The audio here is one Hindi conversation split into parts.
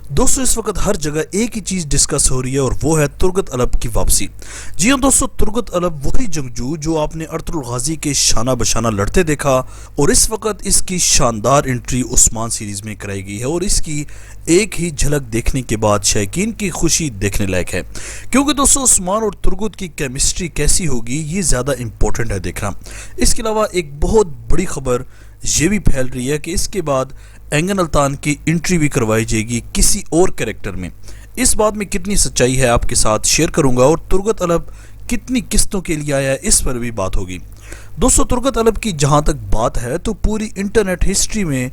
दोस्तों इस वक्त हर जगह एक ही चीज डिस्कस हो रही है और वो है तुर्गत अलब की वापसी। जी हाँ दोस्तों, तुर्गत अलब वही जंगजू जो आपने अर्तुगरुल गाजी के शाना बशाना लड़ते देखा और इस वक्त इसकी शानदार एंट्री उस्मान सीरीज में कराई गई है और इसकी एक ही झलक देखने के बाद शायकीन की खुशी देखने लायक है, क्योंकि दोस्तों उस्मान और तुर्गत की केमिस्ट्री कैसी होगी ये ज़्यादा इंपॉर्टेंट है देखना। इसके अलावा एक बहुत बड़ी खबर ये भी फैल रही है कि इसके बाद एंगन अल्तान की एंट्री भी करवाई जाएगी किसी और कैरेक्टर में। इस बात में कितनी सच्चाई है आपके साथ शेयर करूंगा और तुर्गत अलब कितनी किस्तों के लिए आया है इस पर भी बात होगी। दोस्तों तुर्गत अलब की जहां तक बात है तो पूरी इंटरनेट हिस्ट्री में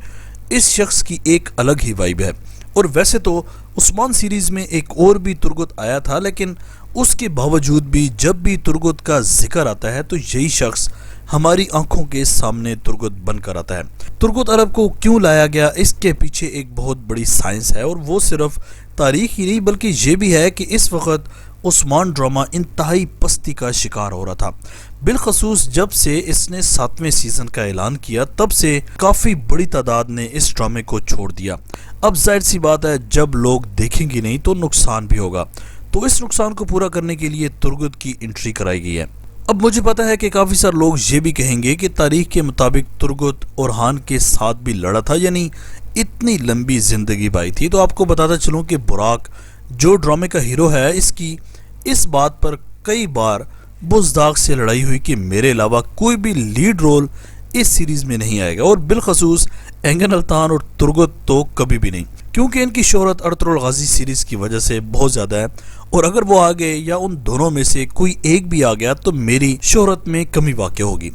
इस शख्स की एक अलग ही वाइब है। और वैसे तो उस्मान सीरीज में एक और भी तुर्गत आया था, लेकिन उसके बावजूद भी जब भी तुर्गत का जिक्र आता है तो यही शख्स हमारी आंखों के सामने तुर्गत बनकर आता है। तुर्गत अरब को क्यों लाया गया, इसके पीछे एक बहुत बड़ी साइंस है और वो सिर्फ तारीख ही नहीं बल्कि ये भी है कि इस वक्त उस्मान ड्रामा इंतहाई पस्ती का शिकार हो रहा था। बिलखसूस जब से इसने 7वें सीजन का ऐलान किया तब से काफ़ी बड़ी तादाद ने इस ड्रामे को छोड़ दिया। अब जाहिर सी बात है जब लोग देखेंगे नहीं तो नुकसान भी होगा, तो इस नुकसान को पूरा करने के लिए तुर्गत की एंट्री कराई गई है। अब मुझे पता है कि काफ़ी सारे लोग ये भी कहेंगे कि तारीख के मुताबिक तुर्गत ओरहान के साथ भी लड़ा था, यानी इतनी लंबी ज़िंदगी पाई थी। तो आपको बताता चलूँ कि बुराक जो ड्रामे का हीरो है इसकी इस बात पर कई बार बुज़दाग से लड़ाई हुई कि मेरे अलावा कोई भी लीड रोल इस सीरीज़ में नहीं आएगा, और बिलखसूस एंगन अल्तान और तुर्गत तो कभी भी नहीं, क्योंकि इनकी शोहरत अर्तुगरुल गाजी सीरीज़ की वजह से बहुत ज़्यादा है। और अगर वो आ गए या उन दोनों में से कोई एक भी आ गया तो मेरी शोहरत में कमी वाक़ होगी।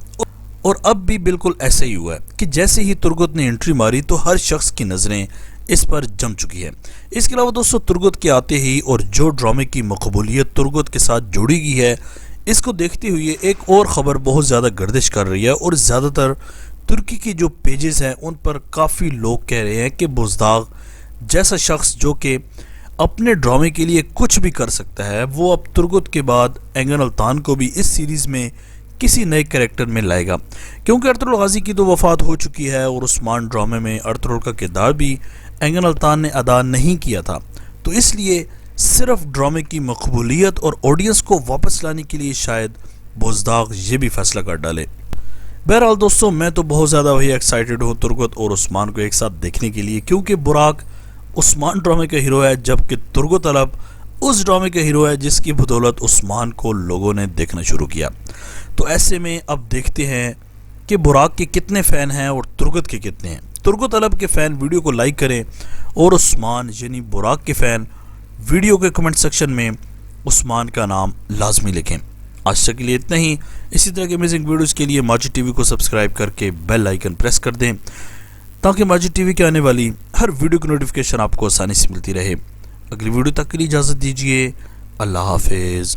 और अब भी बिल्कुल ऐसा ही हुआ है कि जैसे ही तुर्गत ने एंट्री मारी तो हर शख्स की नज़रें इस पर जम चुकी है। इसके अलावा दोस्तों तुर्गत के आते ही और जो ड्रामे की मकबूलियत तुर्गत के साथ जोड़ी गई है, इसको देखते हुए एक और ख़बर बहुत ज़्यादा गर्दिश कर रही है और ज़्यादातर तुर्की की जो पेजेस हैं उन पर काफ़ी लोग कह रहे हैं कि बुज़दाग जैसा शख्स जो कि अपने ड्रामे के लिए कुछ भी कर सकता है, वो अब तुर्गत के बाद एंगन अल्तान को भी इस सीरीज़ में किसी नए कैरेक्टर में लाएगा, क्योंकि अर्तुगरुल गाजी की तो वफ़ात हो चुकी है और उस्मान ड्रामे में अर्तुगरुल का किरदार भी एंगन अल्तान ने अदा नहीं किया था। तो इसलिए सिर्फ ड्रामे की मकबूलियत और ऑडियंस को वापस लाने के लिए शायद बुज़दाग ये भी फैसला कर डाले। बहरहाल दोस्तों मैं तो बहुत ज़्यादा वही एक्साइटेड हूँ तुर्गत और उस्मान को एक साथ देखने के लिए, क्योंकि बुराक उस्मान ड्रामे का हीरो है जबकि तुर्गत अलब उस ड्रामे का हीरो है जिसकी बदौलत उस्मान को लोगों ने देखना शुरू किया। तो ऐसे में अब देखते हैं कि बुराक के कितने फ़ैन हैं और तुर्गत के कितने हैं। तुर्गत अलब के फ़ैन वीडियो को लाइक करें और उस्मान यानी बुराक के फ़ैन वीडियो के कमेंट सेक्शन में उस्मान का नाम लाजमी लिखें। आज तक के लिए इतना ही। इसी तरह के अमेजिंग वीडियोज़ के लिए माजिद टीवी को सब्सक्राइब करके बेल आइकन प्रेस कर दें ताकि माजिद टीवी के आने वाली हर वीडियो की नोटिफिकेशन आपको आसानी से मिलती रहे। अगली वीडियो तक के लिए इजाज़त दीजिए। अल्लाह हाफिज़।